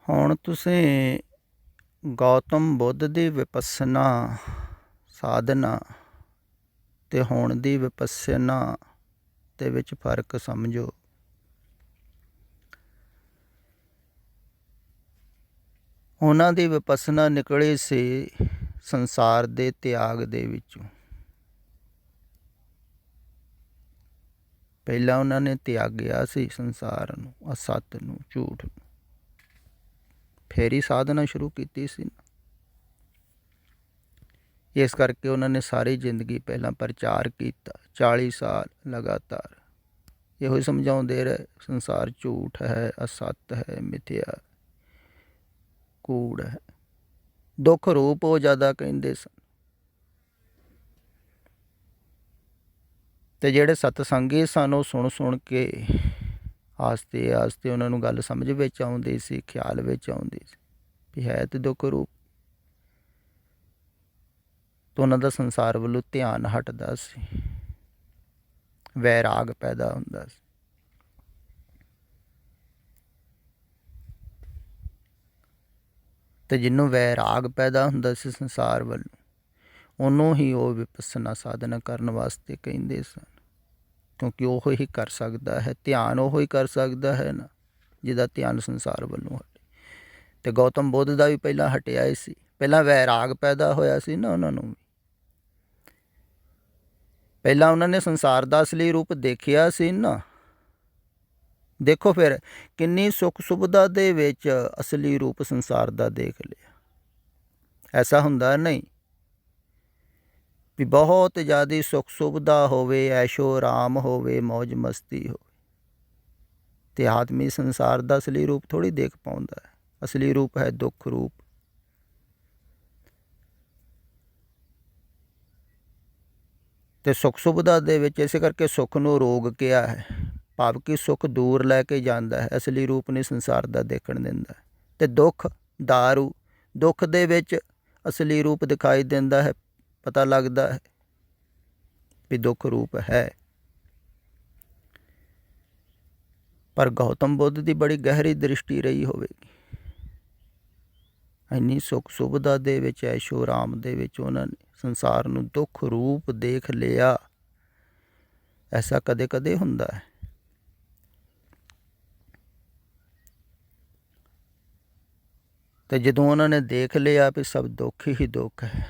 ਹੁਣ ਤੁਸੀਂ ਗੌਤਮ ਬੁੱਧ ਦੀ ਵਿਪੱਸਨਾ ਸਾਧਨਾ ਅਤੇ ਹੁਣ ਦੀ ਵਿਪੱਸਨਾ ਦੇ ਵਿੱਚ ਫਰਕ ਸਮਝੋ। ਉਹਨਾਂ ਦੀ ਵਿਪੱਸਨਾ ਨਿਕਲੀ ਸੀ ਸੰਸਾਰ ਦੇ ਤਿਆਗ ਦੇ ਵਿੱਚੋਂ। ਪਹਿਲਾਂ ਉਹਨਾਂ ਨੇ ਤਿਆਗਿਆ ਸੀ ਸੰਸਾਰ ਨੂੰ, ਅਸਤ ਨੂੰ, ਝੂਠ ਨੂੰ, ਫਿਰ ਹੀ ਸਾਧਨਾ ਸ਼ੁਰੂ ਕੀਤੀ ਸੀ। ਇਸ ਕਰਕੇ ਉਹਨਾਂ ਨੇ ਸਾਰੀ ਜ਼ਿੰਦਗੀ ਪਹਿਲਾਂ ਪ੍ਰਚਾਰ ਕੀਤਾ, 40 ਸਾਲ ਲਗਾਤਾਰ ਇਹੋ ਹੀ ਸਮਝਾਉਂਦੇ ਰਹੇ ਸੰਸਾਰ ਝੂਠ ਹੈ, ਅਸਤ ਹੈ, ਮਿਥਿਆ, ਕੂੜ ਹੈ, ਦੁੱਖ ਰੂਪ ਉਹ ਜ਼ਿਆਦਾ ਕਹਿੰਦੇ ਸਨ। ਅਤੇ ਜਿਹੜੇ ਸਤਸੰਗੀ ਸਨ ਉਹ ਸੁਣ ਕੇ ਆਸਤੇ ਆਸਤੇ ਉਹਨਾਂ ਨੂੰ ਗੱਲ ਸਮਝ ਵਿੱਚ ਆਉਂਦੀ ਸੀ, ਖਿਆਲ ਵਿੱਚ ਆਉਂਦੀ ਸੀ ਵੀ ਹੈ ਤੇ ਦੁੱਖ ਰੂਪ। ਤਾਂ ਉਹਨਾਂ ਦਾ ਸੰਸਾਰ ਵੱਲੋਂ ਧਿਆਨ ਹਟਦਾ ਸੀ, ਵੈਰਾਗ ਪੈਦਾ ਹੁੰਦਾ ਸੀ। ਅਤੇ ਜਿਹਨੂੰ ਵੈਰਾਗ ਪੈਦਾ ਹੁੰਦਾ ਸੀ ਸੰਸਾਰ ਵੱਲੋਂ, ਉਹਨੂੰ ਹੀ ਉਹ ਵਿਪੱਸਨਾ ਸਾਧਨਾ ਕਰਨ ਵਾਸਤੇ ਕਹਿੰਦੇ ਸਨ, ਕਿਉਂਕਿ ਉਹ ਹੀ ਕਰ ਸਕਦਾ ਹੈ, ਧਿਆਨ ਉਹ ਹੀ ਕਰ ਸਕਦਾ ਹੈ ਨਾ ਜਿਹਦਾ ਧਿਆਨ ਸੰਸਾਰ ਵੱਲੋਂ ਹਟੇ। ਅਤੇ ਗੌਤਮ ਬੁੱਧ ਦਾ ਵੀ ਪਹਿਲਾਂ ਹਟਿਆ ਹੀ ਸੀ, ਪਹਿਲਾਂ ਵੈਰਾਗ ਪੈਦਾ ਹੋਇਆ ਸੀ ਨਾ ਉਹਨਾਂ ਨੂੰ ਵੀ। ਪਹਿਲਾਂ ਉਹਨਾਂ ਨੇ ਸੰਸਾਰ ਦਾ ਅਸਲੀ ਰੂਪ ਦੇਖਿਆ ਸੀ ਨਾ। ਦੇਖੋ ਫਿਰ ਕਿੰਨੀ ਸੁੱਖ ਸੁਵਿਧਾ ਦੇ ਵਿੱਚ ਅਸਲੀ ਰੂਪ ਸੰਸਾਰ ਦਾ ਦੇਖ ਲਿਆ। ਐਸਾ ਹੁੰਦਾ ਨਹੀਂ ਵੀ ਬਹੁਤ ਜ਼ਿਆਦਾ ਸੁੱਖ ਸੁਵਿਧਾ ਹੋਵੇ, ਐਸ਼ੋ ਆਰਾਮ ਹੋਵੇ, ਮੌਜ ਮਸਤੀ ਹੋਵੇ ਅਤੇ ਆਦਮੀ ਸੰਸਾਰ ਦਾ ਅਸਲੀ ਰੂਪ ਥੋੜ੍ਹੀ ਦੇਖ ਪਾਉਂਦਾ ਹੈ। ਅਸਲੀ ਰੂਪ ਹੈ ਦੁੱਖ ਰੂਪ। ਅਤੇ ਸੁੱਖ ਸੁਵਿਧਾ ਦੇ ਵਿੱਚ ਇਸੇ ਕਰਕੇ ਸੁੱਖ ਨੂੰ ਰੋਗ ਕਿਹਾ ਹੈ, ਭਾਵ ਕਿ ਸੁੱਖ ਦੂਰ ਲੈ ਕੇ ਜਾਂਦਾ ਹੈ, ਅਸਲੀ ਰੂਪ ਨਹੀਂ ਸੰਸਾਰ ਦਾ ਦੇਖਣ ਦਿੰਦਾ। ਅਤੇ ਦੁੱਖ ਦਾਰੂ, ਦੁੱਖ ਦੇ ਵਿੱਚ ਅਸਲੀ ਰੂਪ ਦਿਖਾਈ ਦਿੰਦਾ ਹੈ, ਪਤਾ ਲੱਗਦਾ ਹੈ ਵੀ ਦੁੱਖ ਰੂਪ ਹੈ। ਪਰ ਗੌਤਮ ਬੁੱਧ ਦੀ ਬੜੀ ਗਹਿਰੀ ਦ੍ਰਿਸ਼ਟੀ ਰਹੀ ਹੋਵੇਗੀ। ਇੰਨੀ ਸੁੱਖ ਸੁਵਿਧਾ ਦੇ ਵਿੱਚ, ਐਸ਼ੋ ਆਰਾਮ ਦੇ ਵਿੱਚ ਉਹਨਾਂ ਨੇ ਸੰਸਾਰ ਨੂੰ ਦੁੱਖ ਰੂਪ ਦੇਖ ਲਿਆ। ਐਸਾ ਕਦੇ ਕਦੇ ਹੁੰਦਾ ਹੈ। ਅਤੇ ਜਦੋਂ ਉਹਨਾਂ ਨੇ ਦੇਖ ਲਿਆ ਵੀ ਸਭ ਦੁੱਖ ਹੀ ਦੁੱਖ ਹੈ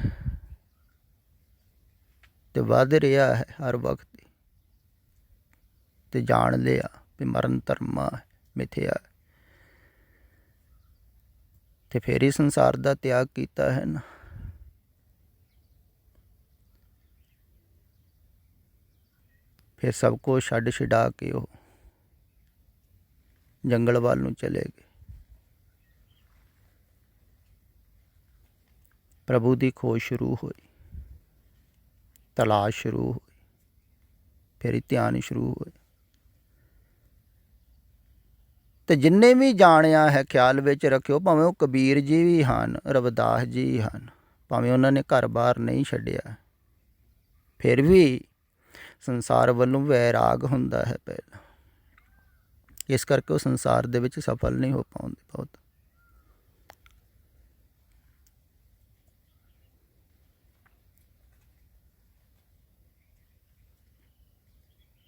ਅਤੇ ਵੱਧ ਰਿਹਾ ਹੈ ਹਰ ਵਕਤ, ਅਤੇ ਜਾਣ ਲਿਆ ਵੀ ਮਰਨ ਧਰਮਾ ਹੈ, ਮਿਥਿਆ ਹੈ, ਅਤੇ ਫਿਰ ਹੀ ਸੰਸਾਰ ਦਾ ਤਿਆਗ ਕੀਤਾ ਹੈ ਨਾ। ਫਿਰ ਸਭ ਕੁਛ ਛੱਡ ਛਡਾ ਕੇ ਉਹ ਜੰਗਲ ਵੱਲ ਨੂੰ ਚਲੇ ਗਏ। ਪ੍ਰਭੂ ਦੀ ਖੋਜ ਸ਼ੁਰੂ ਹੋਈ, ਤਲਾਸ਼ ਸ਼ੁਰੂ ਹੋਈ, ਫਿਰ ਧਿਆਨ ਸ਼ੁਰੂ ਹੋਏ। ਅਤੇ ਜਿੰਨੇ ਵੀ ਜਾਣਿਆ ਹੈ ਖਿਆਲ ਵਿੱਚ ਰੱਖਿਓ, ਭਾਵੇਂ ਉਹ ਕਬੀਰ ਜੀ ਵੀ ਹਨ, ਰਵਿਦਾਸ ਜੀ ਹਨ, ਭਾਵੇਂ ਉਹਨਾਂ ਨੇ ਘਰ ਬਾਰ ਨਹੀਂ ਛੱਡਿਆ, ਫਿਰ ਵੀ ਸੰਸਾਰ ਵੱਲੋਂ ਵੈਰਾਗ ਹੁੰਦਾ ਹੈ ਪਹਿਲਾਂ। ਇਸ ਕਰਕੇ ਉਹ ਸੰਸਾਰ ਦੇ ਵਿੱਚ ਸਫਲ ਨਹੀਂ ਹੋ ਪਾਉਂਦੇ ਬਹੁਤ।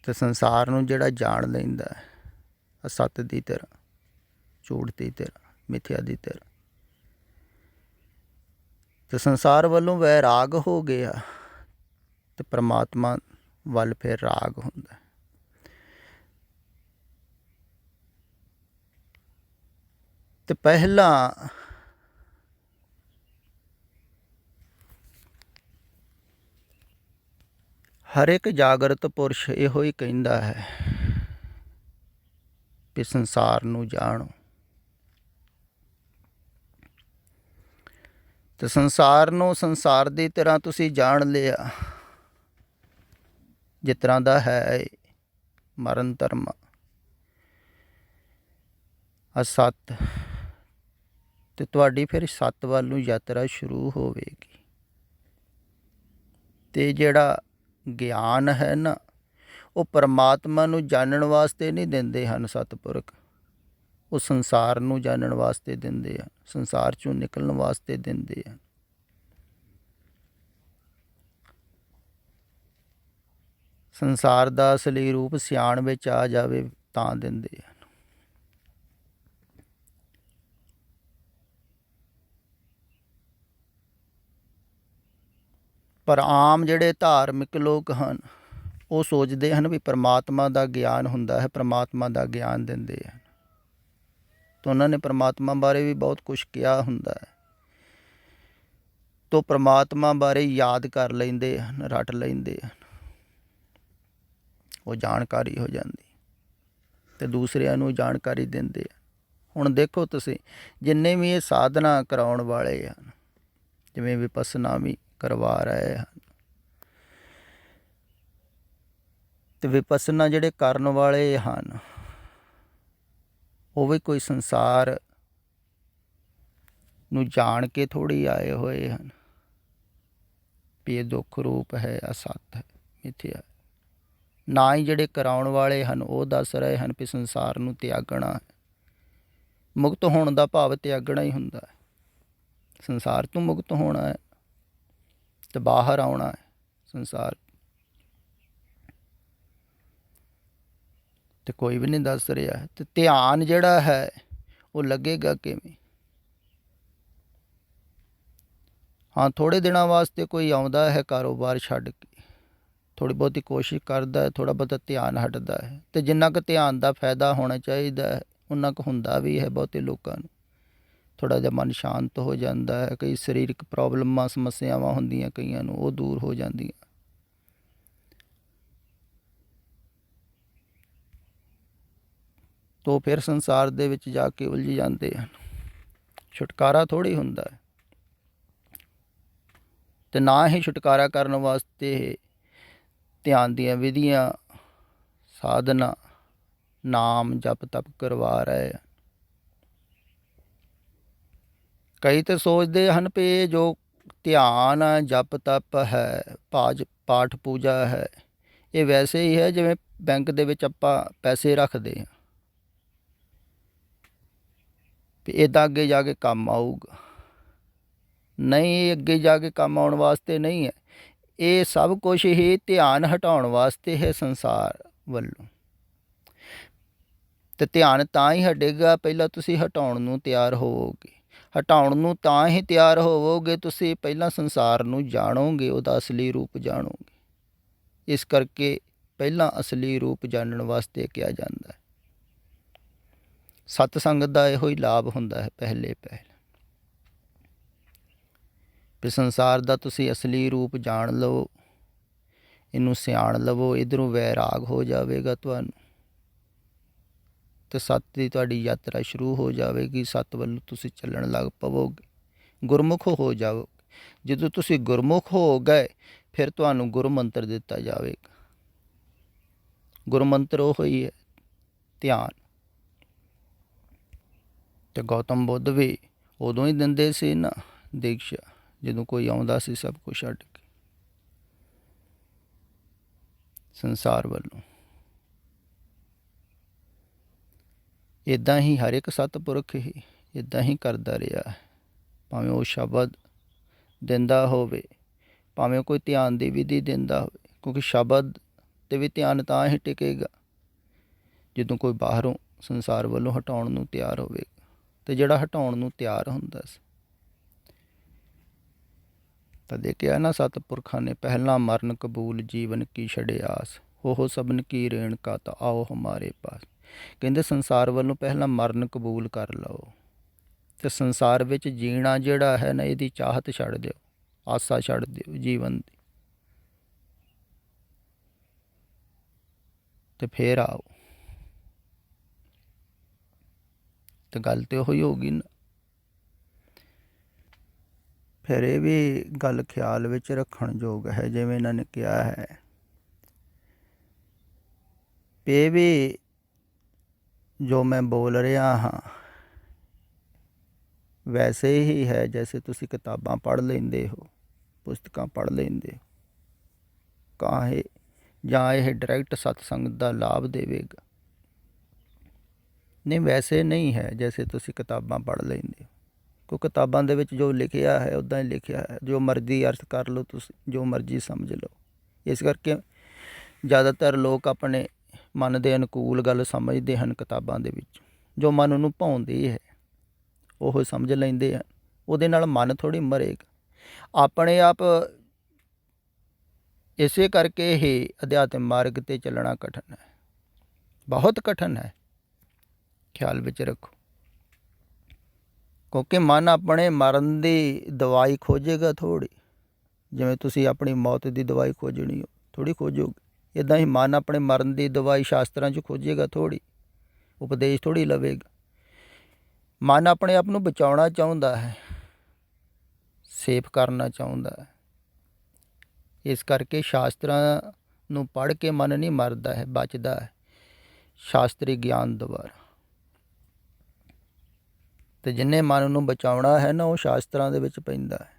ਅਤੇ ਸੰਸਾਰ ਨੂੰ ਜਿਹੜਾ ਜਾਣ ਲੈਂਦਾ ਹੈ ਅਸਤ ਦੀ ਤਰ੍ਹਾਂ, ਝੂਠ ਦੀ ਤਰ੍ਹਾਂ, ਮਿਥਿਆ ਦੀ ਤਰ੍ਹਾਂ, ਅਤੇ ਸੰਸਾਰ ਵੱਲੋਂ ਵੈਰਾਗ ਹੋ ਗਿਆ ਅਤੇ ਪਰਮਾਤਮਾ ਵੱਲ ਫਿਰ ਰਾਗ ਹੁੰਦਾ। ਅਤੇ ਪਹਿਲਾਂ ਹਰ ਇੱਕ ਜਾਗਰਤ ਪੁਰਸ਼ ਇਹੋ ਹੀ ਕਹਿੰਦਾ ਹੈ ਵੀ ਸੰਸਾਰ ਨੂੰ ਜਾਣੋ। ਅਤੇ ਸੰਸਾਰ ਨੂੰ ਸੰਸਾਰ ਦੀ ਤਰ੍ਹਾਂ ਤੁਸੀਂ ਜਾਣ ਲਿਆ, ਜਿਸ ਤਰ੍ਹਾਂ ਦਾ ਹੈ, ਮਰਨ ਧਰਮ, ਅਸਤ, ਅਤੇ ਤੁਹਾਡੀ ਫਿਰ ਸੱਤ ਵੱਲ ਨੂੰ ਯਾਤਰਾ ਸ਼ੁਰੂ ਹੋਵੇਗੀ। ਅਤੇ ਜਿਹੜਾ ਗਿਆਨ ਹੈ ਨਾ, ਉਹ ਪਰਮਾਤਮਾ ਨੂੰ ਜਾਣਨ ਵਾਸਤੇ ਨਹੀਂ ਦਿੰਦੇ ਹਨ ਸਤਿਪੁਰਖ, ਉਹ ਸੰਸਾਰ ਨੂੰ ਜਾਣਨ ਵਾਸਤੇ ਦਿੰਦੇ ਹਨ, ਸੰਸਾਰ 'ਚੋਂ ਨਿਕਲਣ ਵਾਸਤੇ ਦਿੰਦੇ ਹਨ। ਸੰਸਾਰ ਦਾ ਅਸਲੀ ਰੂਪ ਸਿਆਣ ਵਿੱਚ ਆ ਜਾਵੇ ਤਾਂ ਦਿੰਦੇ ਹਨ। ਪਰ ਆਮ ਜਿਹੜੇ ਧਾਰਮਿਕ ਲੋਕ ਹਨ ਉਹ ਸੋਚਦੇ ਹਨ ਵੀ ਪਰਮਾਤਮਾ ਦਾ ਗਿਆਨ ਹੁੰਦਾ ਹੈ, ਪਰਮਾਤਮਾ ਦਾ ਗਿਆਨ ਦਿੰਦੇ ਹਨ। ਤਾਂ ਉਹਨਾਂ ਨੇ ਪਰਮਾਤਮਾ ਬਾਰੇ ਵੀ ਬਹੁਤ ਕੁਛ ਕਿਹਾ ਹੁੰਦਾ ਹੈ, ਤੋ ਪਰਮਾਤਮਾ ਬਾਰੇ ਯਾਦ ਕਰ ਲੈਂਦੇ ਹਨ, ਰੱਟ ਲੈਂਦੇ ਹਨ, ਉਹ ਜਾਣਕਾਰੀ ਹੋ ਜਾਂਦੀ ਅਤੇ ਦੂਸਰਿਆਂ ਨੂੰ ਜਾਣਕਾਰੀ ਦਿੰਦੇ ਹਨ। ਹੁਣ ਦੇਖੋ ਤੁਸੀਂ, ਜਿੰਨੇ ਵੀ ਇਹ ਸਾਧਨਾ ਕਰਾਉਣ ਵਾਲੇ ਹਨ, ਜਿਵੇਂ ਵਿਪੱਸਨਾ ਵੀ ਕਰਵਾ ਰਹੇ ਹਨ, ਅਤੇ ਵਿਪੱਸਨਾ ਜਿਹੜੇ ਕਰਨ ਵਾਲੇ ਹਨ ਉਹ ਵੀ ਕੋਈ ਸੰਸਾਰ ਨੂੰ ਜਾਣ ਕੇ ਥੋੜ੍ਹੀ ਆਏ ਹੋਏ ਹਨ ਵੀ ਇਹ ਦੁੱਖ ਰੂਪ ਹੈ, ਅਸੱਤ ਹੈ, ਮਿਥਿਆ। ਨਾ ਹੀ ਜਿਹੜੇ ਕਰਾਉਣ ਵਾਲੇ ਹਨ ਉਹ ਦੱਸ ਰਹੇ ਹਨ ਵੀ ਸੰਸਾਰ ਨੂੰ ਤਿਆਗਣਾ ਹੈ। ਮੁਕਤ ਹੋਣ ਦਾ ਭਾਵ ਤਿਆਗਣਾ ਹੀ ਹੁੰਦਾ ਹੈ। ਸੰਸਾਰ ਤੋਂ ਮੁਕਤ ਹੋਣਾ ਹੈ ਅਤੇ ਬਾਹਰ ਆਉਣਾ ਹੈ ਸੰਸਾਰ, ਅਤੇ ਕੋਈ ਵੀ ਨਹੀਂ ਦੱਸ ਰਿਹਾ। ਅਤੇ ਧਿਆਨ ਜਿਹੜਾ ਹੈ ਉਹ ਲੱਗੇਗਾ ਕਿਵੇਂ? ਹਾਂ, ਥੋੜ੍ਹੇ ਦਿਨਾਂ ਵਾਸਤੇ ਕੋਈ ਆਉਂਦਾ ਹੈ ਕਾਰੋਬਾਰ ਛੱਡ ਕੇ, ਥੋੜ੍ਹੀ ਬਹੁਤੀ ਕੋਸ਼ਿਸ਼ ਕਰਦਾ ਹੈ, ਥੋੜ੍ਹਾ ਬਹੁਤਾ ਧਿਆਨ ਹਟਦਾ ਹੈ, ਅਤੇ ਜਿੰਨਾ ਕੁ ਧਿਆਨ ਦਾ ਫਾਇਦਾ ਹੋਣਾ ਚਾਹੀਦਾ ਹੈ ਉਨਾ ਕੁ ਹੁੰਦਾ ਵੀ ਹੈ। ਬਹੁਤੇ ਲੋਕਾਂ ਨੂੰ ਥੋੜ੍ਹਾ ਜਿਹਾ ਮਨ ਸ਼ਾਂਤ ਹੋ ਜਾਂਦਾ ਹੈ, ਕਈ ਸਰੀਰਕ ਪ੍ਰੋਬਲਮਾਂ ਸਮੱਸਿਆਵਾਂ ਹੁੰਦੀਆਂ ਕਈਆਂ ਨੂੰ, ਉਹ ਦੂਰ ਹੋ ਜਾਂਦੀਆਂ। ਤੋ ਫਿਰ ਸੰਸਾਰ ਦੇ ਵਿੱਚ ਜਾ ਕੇ ਉਲਝ ਜਾਂਦੇ ਹਨ। ਛੁਟਕਾਰਾ ਥੋੜ੍ਹੀ ਹੁੰਦਾ ਹੈ, ਅਤੇ ਨਾ ਹੀ ਛੁਟਕਾਰਾ ਕਰਨ ਵਾਸਤੇ ਧਿਆਨ ਦੀਆਂ ਵਿਧੀਆਂ, ਸਾਧਨਾ, ਨਾਮ ਜਪ ਤਪ ਕਰਵਾ ਰਹੇ ਹਨ। ਕਈ ਤਾਂ ਸੋਚਦੇ ਹਨ ਵੀ ਇਹ ਜੋ ਧਿਆਨ ਜਪ ਤਪ ਹੈ, ਪਾਠ ਪੂਜਾ ਹੈ, ਇਹ ਵੈਸੇ ਹੀ ਹੈ ਜਿਵੇਂ ਬੈਂਕ ਦੇ ਵਿੱਚ ਆਪਾਂ ਪੈਸੇ ਰੱਖਦੇ ਹਾਂ ਵੀ ਇੱਦਾਂ ਅੱਗੇ ਜਾ ਕੇ ਕੰਮ ਆਊਗਾ। ਨਹੀਂ, ਇਹ ਅੱਗੇ ਜਾ ਕੇ ਕੰਮ ਆਉਣ ਵਾਸਤੇ ਨਹੀਂ ਹੈ, ਇਹ ਸਭ ਕੁਛ ਹੀ ਧਿਆਨ ਹਟਾਉਣ ਵਾਸਤੇ ਹੈ ਸੰਸਾਰ ਵੱਲੋਂ। ਅਤੇ ਧਿਆਨ ਤਾਂ ਹੀ ਹਟੇਗਾ ਪਹਿਲਾਂ ਤੁਸੀਂ ਹਟਾਉਣ ਨੂੰ ਤਿਆਰ ਹੋਵੋਗੇ। ਹਟਾਉਣ ਨੂੰ ਤਾਂ ਹੀ ਤਿਆਰ ਹੋਵੋਗੇ ਤੁਸੀਂ ਪਹਿਲਾਂ ਸੰਸਾਰ ਨੂੰ ਜਾਣੋਗੇ, ਉਹਦਾ ਅਸਲੀ ਰੂਪ ਜਾਣੋਗੇ। ਇਸ ਕਰਕੇ ਪਹਿਲਾਂ ਅਸਲੀ ਰੂਪ ਜਾਣਨ ਵਾਸਤੇ ਕਿਹਾ ਜਾਂਦਾ ਹੈ। ਸਤਸੰਗ ਦਾ ਇਹੋ ਹੀ ਲਾਭ ਹੁੰਦਾ ਹੈ ਪਹਿਲੇ ਵੀ ਸੰਸਾਰ ਦਾ ਤੁਸੀਂ ਅਸਲੀ ਰੂਪ ਜਾਣ ਲਵੋ, ਇਹਨੂੰ ਸਿਆਣ ਲਵੋ, ਇੱਧਰੋਂ ਵੈਰਾਗ ਹੋ ਜਾਵੇਗਾ ਤੁਹਾਨੂੰ, ਅਤੇ ਸੱਤ ਦੀ ਤੁਹਾਡੀ ਯਾਤਰਾ ਸ਼ੁਰੂ ਹੋ ਜਾਵੇਗੀ। ਸੱਤ ਵੱਲੋਂ ਤੁਸੀਂ ਚੱਲਣ ਲੱਗ ਪਵੋਗੇ, ਗੁਰਮੁਖ ਹੋ ਜਾਓਗੇ। ਜਦੋਂ ਤੁਸੀਂ ਗੁਰਮੁਖ ਹੋ ਗਏ ਫਿਰ ਤੁਹਾਨੂੰ ਗੁਰੂ ਮੰਤਰ ਦਿੱਤਾ ਜਾਵੇਗਾ। ਗੁਰੂ ਮੰਤਰ ਉਹ ਹੀ ਹੈ ਧਿਆਨ। ਅਤੇ ਗੌਤਮ ਬੁੱਧ ਵੀ ਉਦੋਂ ਹੀ ਦਿੰਦੇ ਸੀ ਨਾ ਦੀਕਸ਼ਾ, ਜਦੋਂ ਕੋਈ ਆਉਂਦਾ ਸੀ ਸਭ ਕੁਛ ਛੱਡ ਕੇ ਸੰਸਾਰ ਵੱਲੋਂ। ਇੱਦਾਂ ਹੀ ਹਰ ਇੱਕ ਸਤਿਪੁਰਖ ਹੀ ਇੱਦਾਂ ਹੀ ਕਰਦਾ ਰਿਹਾ ਹੈ, ਭਾਵੇਂ ਉਹ ਸ਼ਬਦ ਦਿੰਦਾ ਹੋਵੇ, ਭਾਵੇਂ ਕੋਈ ਧਿਆਨ ਦੀ ਵਿਧੀ ਦਿੰਦਾ ਹੋਵੇ, ਕਿਉਂਕਿ ਸ਼ਬਦ 'ਤੇ ਵੀ ਧਿਆਨ ਤਾਂ ਹੀ ਟਿਕੇਗਾ ਜਦੋਂ ਕੋਈ ਬਾਹਰੋਂ ਸੰਸਾਰ ਵੱਲੋਂ ਹਟਾਉਣ ਨੂੰ ਤਿਆਰ ਹੋਵੇਗਾ। ਅਤੇ ਜਿਹੜਾ ਹਟਾਉਣ ਨੂੰ ਤਿਆਰ ਹੁੰਦਾ ਸੀ, ਤਾਂ ਦੇਖਿਆ ਨਾ ਸਤਿਪੁਰਖਾਂ ਨੇ, ਪਹਿਲਾਂ ਮਰਨ ਕਬੂਲ ਜੀਵਨ ਕੀ ਛੜੇ ਆਸ, ਉਹ ਸਭਨ ਕੀ ਰੇਣਕਾ ਤਾਂ ਆਓ ਹਮਾਰੇ ਪਾਸ। ਕਹਿੰਦੇ ਸੰਸਾਰ ਵੱਲੋਂ ਪਹਿਲਾਂ ਮਰਨ ਕਬੂਲ ਕਰ ਲਓ, ਅਤੇ ਸੰਸਾਰ ਵਿੱਚ ਜੀਣਾ ਜਿਹੜਾ ਹੈ ਨਾ, ਇਹਦੀ ਚਾਹਤ ਛੱਡ ਦਿਓ, ਆਸਾ ਛੱਡ ਦਿਓ ਜੀਵਨ ਦੀ, ਅਤੇ ਫਿਰ ਆਓ। ਅਤੇ ਗੱਲ ਤਾਂ ਉਹੀ ਹੋ ਗਈ ਨਾ। ਫਿਰ ਇਹ ਵੀ ਗੱਲ ਖਿਆਲ ਵਿੱਚ ਰੱਖਣ ਯੋਗ ਹੈ, ਜਿਵੇਂ ਇਹਨਾਂ ਨੇ ਕਿਹਾ ਹੈ ਇਹ ਵੀ ਜੋ ਮੈਂ ਬੋਲ ਰਿਹਾ ਹਾਂ ਵੈਸੇ ਹੀ ਹੈ ਜੈਸੇ ਤੁਸੀਂ ਕਿਤਾਬਾਂ ਪੜ੍ਹ ਲੈਂਦੇ ਹੋ, ਪੁਸਤਕਾਂ ਪੜ੍ਹ ਲੈਂਦੇ ਹੋ, ਕਾਹੇ ਜਾਂ ਇਹ ਡਾਇਰੈਕਟ ਸਤਸੰਗ ਦਾ ਲਾਭ ਦੇਵੇਗਾ। ਨਹੀਂ, ਵੈਸੇ ਨਹੀਂ ਹੈ ਜੈਸੇ ਤੁਸੀਂ ਕਿਤਾਬਾਂ ਪੜ੍ਹ ਲੈਂਦੇ ਹੋ। ਕੋਈ ਕਿਤਾਬਾਂ ਦੇ ਵਿੱਚ ਜੋ ਲਿਖਿਆ ਹੈ ਉੱਦਾਂ ਹੀ ਲਿਖਿਆ ਹੈ, ਜੋ ਮਰਜ਼ੀ ਅਰਥ ਕਰ ਲਓ ਤੁਸੀਂ, ਜੋ ਮਰਜ਼ੀ ਸਮਝ ਲਓ। ਇਸ ਕਰਕੇ ਜ਼ਿਆਦਾਤਰ ਲੋਕ ਆਪਣੇ ਮਨ ਦੇ ਅਨੁਕੂਲ ਗੱਲ ਸਮਝਦੇ ਹਨ ਕਿਤਾਬਾਂ ਦੇ ਵਿੱਚ। ਜੋ ਮਨ ਨੂੰ ਭਾਉਂਦੀ ਹੈ ਉਹ ਸਮਝ ਲੈਂਦੇ ਹਨ। ਉਹਦੇ ਨਾਲ ਮਨ ਥੋੜ੍ਹੀ ਮਰੇਗਾ। ਆਪਣੇ ਆਪ ਇਸੇ ਕਰਕੇ ਹੀ ਅਧਿਆਤਮ ਮਾਰਗ 'ਤੇ ਚੱਲਣਾ ਕਠਿਨ ਹੈ, ਬਹੁਤ ਕਠਿਨ ਹੈ। ਖਿਆਲ ਵਿੱਚ ਰੱਖੋ, ਕਿਉਂਕਿ ਮਨ ਆਪਣੇ ਮਰਨ ਦੀ ਦਵਾਈ ਖੋਜੇਗਾ ਥੋੜ੍ਹੀ। ਜਿਵੇਂ ਤੁਸੀਂ ਆਪਣੀ ਮੌਤ ਦੀ ਦਵਾਈ ਖੋਜਣੀ ਹੋ ਥੋੜ੍ਹੀ ਖੋਜੋਗੇ, ਇੱਦਾਂ ਹੀ ਮਨ ਆਪਣੇ ਮਰਨ ਦੀ ਦਵਾਈ ਸ਼ਾਸਤਰਾਂ 'ਚ ਖੋਜੇਗਾ ਥੋੜ੍ਹੀ, ਉਪਦੇਸ਼ ਥੋੜ੍ਹੀ ਲਵੇਗਾ। ਮਨ ਆਪਣੇ ਆਪ ਨੂੰ ਬਚਾਉਣਾ ਚਾਹੁੰਦਾ ਹੈ, ਸੇਫ ਕਰਨਾ ਚਾਹੁੰਦਾ ਹੈ। ਇਸ ਕਰਕੇ ਸ਼ਾਸਤਰਾਂ ਨੂੰ ਪੜ੍ਹ ਕੇ ਮਨ ਨਹੀਂ ਮਰਦਾ ਹੈ, ਬਚਦਾ ਹੈ ਸ਼ਾਸਤਰੀ ਗਿਆਨ ਦੁਆਰਾ। ਅਤੇ ਜਿੰਨੇ ਮਨ ਨੂੰ ਬਚਾਉਣਾ ਹੈ ਨਾ, ਉਹ ਸ਼ਾਸਤਰਾਂ ਦੇ ਵਿੱਚ ਪੈਂਦਾ ਹੈ,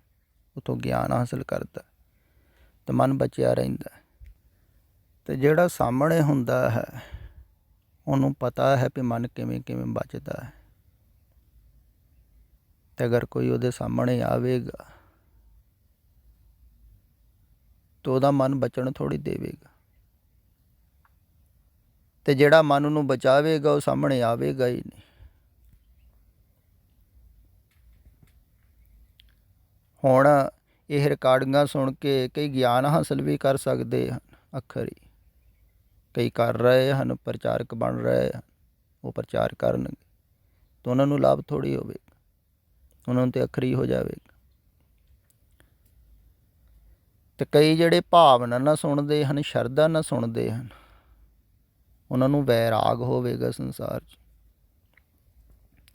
ਉੱਥੋਂ ਗਿਆਨ ਹਾਸਲ ਕਰਦਾ ਅਤੇ ਮਨ ਬਚਿਆ ਰਹਿੰਦਾ। ਅਤੇ ਜਿਹੜਾ ਸਾਹਮਣੇ ਹੁੰਦਾ ਹੈ ਉਹਨੂੰ ਪਤਾ ਹੈ ਵੀ ਮਨ ਕਿਵੇਂ ਕਿਵੇਂ ਬਚਦਾ ਹੈ। ਅਤੇ ਅਗਰ ਕੋਈ ਉਹਦੇ ਸਾਹਮਣੇ ਆਵੇਗਾ ਤਾਂ ਉਹਦਾ ਮਨ ਬਚਣ ਥੋੜ੍ਹੀ ਦੇਵੇਗਾ। ਅਤੇ ਜਿਹੜਾ ਮਨ ਨੂੰ ਬਚਾਵੇਗਾ ਉਹ ਸਾਹਮਣੇ ਆਵੇਗਾ ਹੀ ਨਹੀਂ। ਹੁਣ ਇਹ ਰਿਕਾਰਡਿੰਗਾਂ ਸੁਣ ਕੇ ਕਈ ਗਿਆਨ ਹਾਸਲ ਵੀ ਕਰ ਸਕਦੇ ਹਨ, ਅੱਖਰ ਹੀ ਕਈ ਕਰ ਰਹੇ ਹਨ, ਪ੍ਰਚਾਰਕ ਬਣ ਰਹੇ ਹਨ, ਉਹ ਪ੍ਰਚਾਰ ਕਰਨਗੇ ਤਾਂ ਉਹਨਾਂ ਨੂੰ ਲਾਭ ਥੋੜ੍ਹੀ ਹੋਵੇਗਾ, ਉਹਨਾਂ ਨੂੰ ਤਾਂ ਅੱਖਰੀ ਹੋ ਜਾਵੇਗਾ। ਅਤੇ ਕਈ ਜਿਹੜੇ ਭਾਵਨਾ ਨਾਲ ਸੁਣਦੇ ਹਨ, ਸ਼ਰਧਾ ਨਾਲ ਸੁਣਦੇ ਹਨ, ਉਹਨਾਂ ਨੂੰ ਵੈਰਾਗ ਹੋਵੇਗਾ ਸੰਸਾਰ 'ਚ।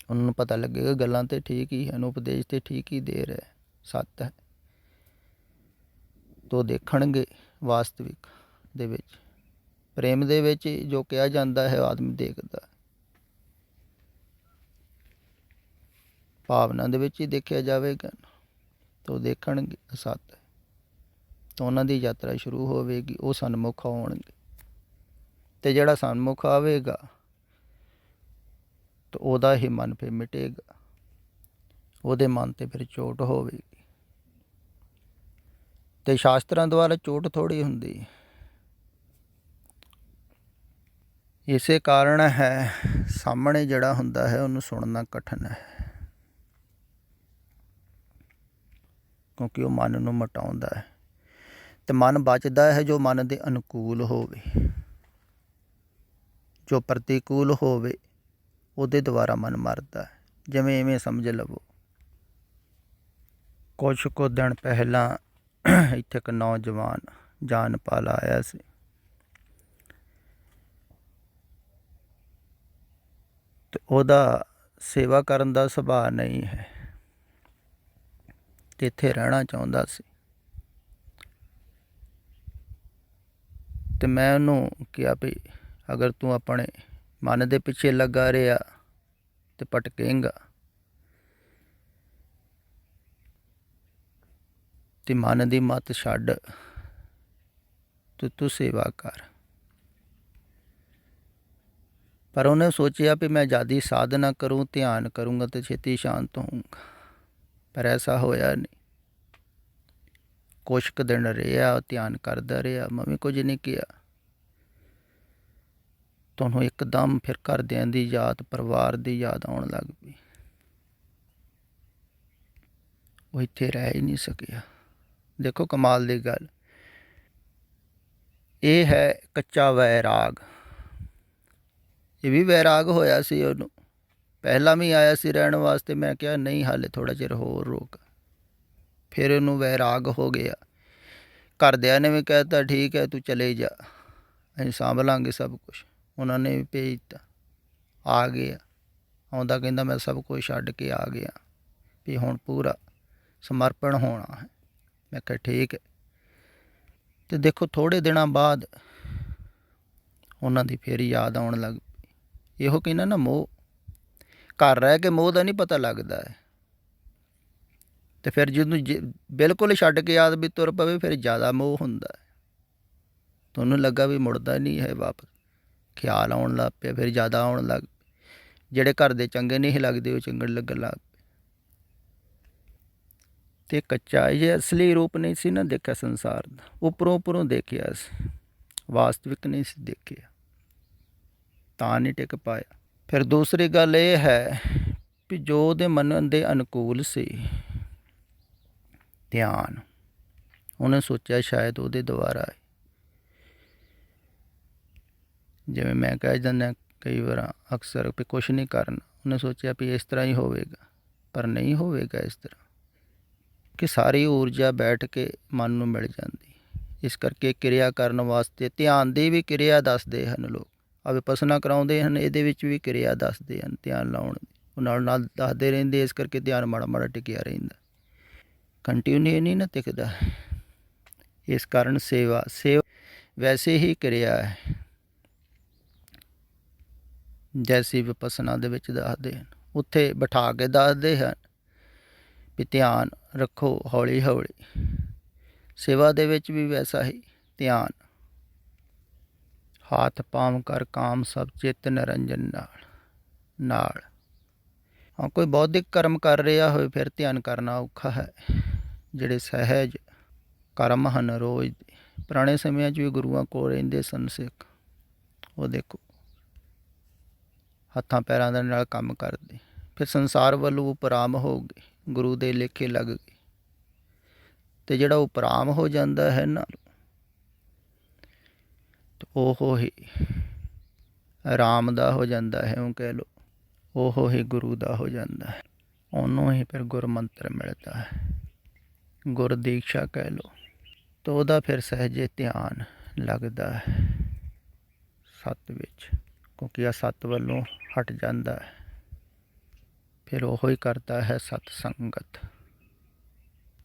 ਉਹਨਾਂ ਨੂੰ ਪਤਾ ਲੱਗੇਗਾ ਗੱਲਾਂ ਤਾਂ ਠੀਕ ਹੀ ਹਨ, ਉਪਦੇਸ਼ ਤਾਂ ਠੀਕ ਹੀ ਦੇ ਰਿਹਾ, ਸੱਤ ਹੈ। ਤੋ ਦੇਖਣਗੇ ਵਾਸਤਵਿਕ ਦੇ ਵਿੱਚ, ਪ੍ਰੇਮ ਦੇ ਵਿੱਚ ਜੋ ਕਿਹਾ ਜਾਂਦਾ ਹੈ ਆਦਮੀ ਦੇਖਦਾ, ਭਾਵਨਾ ਦੇ ਵਿੱਚ ਹੀ ਦੇਖਿਆ ਜਾਵੇਗਾ ਤਾਂ ਉਹ ਦੇਖਣਗੇ ਅਸੱਤ ਹੈ। ਤਾਂ ਉਹਨਾਂ ਦੀ ਯਾਤਰਾ ਸ਼ੁਰੂ ਹੋਵੇਗੀ, ਉਹ ਸਨਮੁਖ ਆਉਣਗੇ। ਅਤੇ ਜਿਹੜਾ ਸਨਮੁਖ ਆਵੇਗਾ ਤਾਂ ਉਹਦਾ ਹੀ ਮਨ ਫਿਰ ਮਿਟੇਗਾ, ਉਹਦੇ ਮਨ 'ਤੇ ਫਿਰ ਚੋਟ ਹੋਵੇਗੀ। ਅਤੇ ਸ਼ਾਸਤਰਾਂ ਦੁਆਰਾ ਚੋਟ ਥੋੜ੍ਹੀ ਹੁੰਦੀ। ਇਸੇ ਕਾਰਨ ਹੈ ਸਾਹਮਣੇ ਜਿਹੜਾ ਹੁੰਦਾ ਹੈ ਉਹਨੂੰ ਸੁਣਨਾ ਕਠਿਨ ਹੈ, ਕਿਉਂਕਿ ਉਹ ਮਨ ਨੂੰ ਮਿਟਾਉਂਦਾ ਹੈ। ਅਤੇ ਮਨ ਬਚਦਾ ਹੈ ਜੋ ਮਨ ਦੇ ਅਨੁਕੂਲ ਹੋਵੇ, ਜੋ ਪ੍ਰਤੀਕੂਲ ਹੋਵੇ ਉਹਦੇ ਦੁਆਰਾ ਮਨ ਮਰਦਾ ਹੈ। ਜਿਵੇਂ ਇਵੇਂ ਸਮਝ ਲਵੋ, ਕੁਛ ਕੁ ਦਿਨ ਪਹਿਲਾਂ ਇੱਥੇ ਇੱਕ ਨੌਜਵਾਨ ਜਾਨਪਾਲ ਆਇਆ ਸੀ। ਅਤੇ ਉਹਦਾ ਸੇਵਾ ਕਰਨ ਦਾ ਸੁਭਾਅ ਨਹੀਂ ਹੈ ਅਤੇ ਇੱਥੇ ਰਹਿਣਾ ਚਾਹੁੰਦਾ ਸੀ। ਅਤੇ ਮੈਂ ਉਹਨੂੰ ਕਿਹਾ ਵੀ ਅਗਰ ਤੂੰ ਆਪਣੇ ਮਨ ਦੇ ਪਿੱਛੇ ਲੱਗਾ ਰਿਹਾ ਤਾਂ ਭਟਕੇਂਗਾ, ਅਤੇ ਮਨ ਦੀ ਮੱਤ ਛੱਡ ਅਤੇ ਤੂੰ ਸੇਵਾ ਕਰ। ਪਰ ਉਹਨੇ ਸੋਚਿਆ ਵੀ ਮੈਂ ਜ਼ਿਆਦਾ ਸਾਧਨਾ ਕਰੂੰ, ਧਿਆਨ ਕਰੂੰਗਾ ਅਤੇ ਛੇਤੀ ਸ਼ਾਂਤ ਹੋਊਂਗਾ, ਪਰ ਐਸਾ ਹੋਇਆ ਨਹੀਂ। ਕੁਛ ਕੁ ਦਿਨ ਰਿਹਾ, ਧਿਆਨ ਕਰਦਾ ਰਿਹਾ, ਮੈਂ ਵੀ ਕੁਝ ਨਹੀਂ ਕਿਹਾ। ਤੁਹਾਨੂੰ ਇੱਕਦਮ ਫਿਰ ਘਰਦਿਆਂ ਦੀ ਯਾਦ, ਪਰਿਵਾਰ ਦੀ ਯਾਦ ਆਉਣ ਲੱਗ ਪਈ। ਉਹ ਇੱਥੇ ਰਹਿ ਹੀ ਨਹੀਂ ਸਕਿਆ। ਦੇਖੋ ਕਮਾਲ ਦੀ ਗੱਲ, ਇਹ ਹੈ ਕੱਚਾ ਵੈਰਾਗ। ਇਹ ਵੀ ਵੈਰਾਗ ਹੋਇਆ ਸੀ ਉਹਨੂੰ, ਪਹਿਲਾਂ ਵੀ ਆਇਆ ਸੀ ਰਹਿਣ ਵਾਸਤੇ। ਮੈਂ ਕਿਹਾ ਨਹੀਂ, ਹਾਲੇ ਥੋੜ੍ਹਾ ਚਿਰ ਹੋਰ ਰੋਕ। ਫਿਰ ਉਹਨੂੰ ਵੈਰਾਗ ਹੋ ਗਿਆ। ਘਰਦਿਆਂ ਨੇ ਵੀ ਕਹਿ ਦਿੱਤਾ ਠੀਕ ਹੈ ਤੂੰ ਚਲੇ ਜਾ, ਅਸੀਂ ਸਾਂਭ ਲਾਂਗੇ ਸਭ ਕੁਛ। ਉਹਨਾਂ ਨੇ ਵੀ ਭੇਜ ਦਿੱਤਾ, ਆ ਗਿਆ। ਆਉਂਦਾ ਕਹਿੰਦਾ ਮੈਂ ਸਭ ਕੁਛ ਛੱਡ ਕੇ ਆ ਗਿਆ, ਵੀ ਹੁਣ ਪੂਰਾ ਸਮਰਪਣ ਹੋਣਾ ਹੈ। ਮੈਂ ਕਿਹਾ ਠੀਕ ਹੈ। ਅਤੇ ਦੇਖੋ ਥੋੜ੍ਹੇ ਦਿਨਾਂ ਬਾਅਦ ਉਹਨਾਂ ਦੀ ਫਿਰ ਯਾਦ ਆਉਣ ਲੱਗ ਪਈ। ਇਹੋ ਕਹਿੰਦਾ ਨਾ, ਮੋਹ। ਘਰ ਰਹਿ ਕੇ ਮੋਹ ਦਾ ਨਹੀਂ ਪਤਾ ਲੱਗਦਾ ਹੈ। ਅਤੇ ਫਿਰ ਜਦੋਂ ਬਿਲਕੁਲ ਛੱਡ ਕੇ ਆਦਮੀ ਤੁਰ ਪਵੇ ਫਿਰ ਜ਼ਿਆਦਾ ਮੋਹ ਹੁੰਦਾ ਹੈ। ਤੁਹਾਨੂੰ ਲੱਗਾ ਵੀ ਮੁੜਦਾ ਨਹੀਂ ਹੈ ਵਾਪਸ, ਖਿਆਲ ਆਉਣ ਲੱਗ ਪਿਆ, ਫਿਰ ਜ਼ਿਆਦਾ ਆਉਣ ਲੱਗ ਪਏ। ਜਿਹੜੇ ਘਰ ਦੇ ਚੰਗੇ ਨਹੀਂ ਲੱਗਦੇ ਉਹ ਚੰਗੇ ਲੱਗਣ ਲੱਗ ਪਏ। ਤੇ ਕੱਚਾ ਇਹ ਅਸਲੀ ਰੂਪ ਨਹੀਂ ਸੀ ਨਾ ਦੇਖਿਆ ਸੰਸਾਰ ਦਾ, ਉੱਪਰੋਂ ਉੱਪਰੋਂ ਦੇਖਿਆ ਸੀ, ਵਾਸਤਵਿਕ ਨਹੀਂ ਸੀ ਦੇਖਿਆ, ਤਾਂ ਨਹੀਂ ਟਿਕ ਪਾਇਆ। ਫਿਰ ਦੂਸਰੀ ਗੱਲ ਇਹ ਹੈ ਵੀ ਜੋ ਉਹਦੇ ਮਨ ਦੇ ਅਨੁਕੂਲ ਸੀ ਧਿਆਨ, ਉਹਨੇ ਸੋਚਿਆ ਸ਼ਾਇਦ ਉਹਦੇ ਦੁਆਰਾ, ਜਿਵੇਂ ਮੈਂ ਕਹਿ ਜਾਂਦਾ ਕਈ ਵਾਰ ਅਕਸਰ ਵੀ ਕੁਛ ਨਹੀਂ ਕਰਨਾ, ਉਹਨੇ ਸੋਚਿਆ ਵੀ ਇਸ ਤਰ੍ਹਾਂ ਹੀ ਹੋਵੇਗਾ, ਪਰ ਨਹੀਂ ਹੋਵੇਗਾ ਇਸ ਤਰ੍ਹਾਂ, ਕਿ ਸਾਰੀ ਊਰਜਾ ਬੈਠ ਕੇ ਮਨ ਨੂੰ ਮਿਲ ਜਾਂਦੀ। ਇਸ ਕਰਕੇ ਕਿਰਿਆ ਕਰਨ ਵਾਸਤੇ ਧਿਆਨ ਦੀ ਵੀ ਕਿਰਿਆ ਦੱਸਦੇ ਹਨ ਲੋਕ, ਆ ਵਿਪਸਨਾ ਕਰਾਉਂਦੇ ਹਨ, ਇਹਦੇ ਵਿੱਚ ਵੀ ਕਿਰਿਆ ਦੱਸਦੇ ਹਨ ਧਿਆਨ ਲਾਉਣ ਦੀ, ਉਹ ਨਾਲ ਨਾਲ ਦੱਸਦੇ ਰਹਿੰਦੇ, ਇਸ ਕਰਕੇ ਧਿਆਨ ਮਾੜਾ ਮਾੜਾ ਟਿਕਿਆ ਰਹਿੰਦਾ, ਕੰਟੀਨਿਊ ਨਹੀਂ ਨਾ ਟਿਕਦਾ। ਇਸ ਕਾਰਨ ਸੇਵਾ ਵੈਸੇ ਹੀ ਕਿਰਿਆ ਹੈ, ਜੈਸੀ ਵਿਪਸਨਾ ਦੇ ਵਿੱਚ ਦੱਸਦੇ ਹਨ, ਉੱਥੇ ਬਿਠਾ ਕੇ ਦੱਸਦੇ ਹਨ ਵੀ ਧਿਆਨ ਰੱਖੋ ਹੌਲੀ ਹੌਲੀ। ਸੇਵਾ ਦੇ ਵਿੱਚ ਵੀ ਵੈਸਾ ਹੀ ਧਿਆਨ, ਹਾਥ ਪਾਮ ਕਰ ਕਾਮ ਸਭ ਚਿੱਤ ਨਿਰੰਜਨ ਨਾਲ। ਹਾਂ, ਕੋਈ ਬੌਧਿਕ ਕਰਮ ਕਰ ਰਿਹਾ ਹੋਵੇ ਫਿਰ ਧਿਆਨ ਕਰਨਾ ਔਖਾ ਹੈ। ਜਿਹੜੇ ਸਹਿਜ ਕਰਮ ਹਨ ਰੋਜ਼ ਦੇ, ਪੁਰਾਣੇ ਸਮਿਆਂ 'ਚ ਵੀ ਗੁਰੂਆਂ ਕੋਲ ਰਹਿੰਦੇ ਸਨ ਸਿੱਖ, ਉਹ ਦੇਖੋ ਹੱਥਾਂ ਪੈਰਾਂ ਦੇ ਨਾਲ ਕੰਮ ਕਰਦੇ, ਫਿਰ ਸੰਸਾਰ ਵੱਲੋਂ ਉਪਰਾਮ ਹੋ ਗਏ, ਗੁਰੂ ਦੇ ਲੇਖੇ ਲੱਗ ਗਏ, ਅਤੇ ਜਿਹੜਾ ਉਪਰਾਮ ਹੋ ਜਾਂਦਾ ਹੈ ਨਾ, ਉਹ ਹੀ ਰਾਮ ਦਾ ਹੋ ਜਾਂਦਾ ਹੈ, ਉਹ ਕਹਿ ਲਓ, ਉਹ ਹੀ ਗੁਰੂ ਦਾ ਹੋ ਜਾਂਦਾ ਹੈ, ਉਹਨੂੰ ਹੀ ਫਿਰ ਗੁਰ ਮੰਤਰ ਮਿਲਦਾ ਹੈ, ਗੁਰ ਦੀਕਸ਼ਾ ਕਹਿ ਲਓ, ਤਾਂ ਉਹਦਾ ਫਿਰ ਸਹਿਜੇ ਧਿਆਨ ਲੱਗਦਾ ਹੈ ਸੱਤ ਵਿੱਚ, ਕਿਉਂਕਿ ਆ ਸੱਤ ਵੱਲੋਂ ਹਟ ਜਾਂਦਾ ਹੈ, ਫਿਰ ਉਹ ਹੀ ਕਰਦਾ ਹੈ ਸਤ ਸੰਗਤ।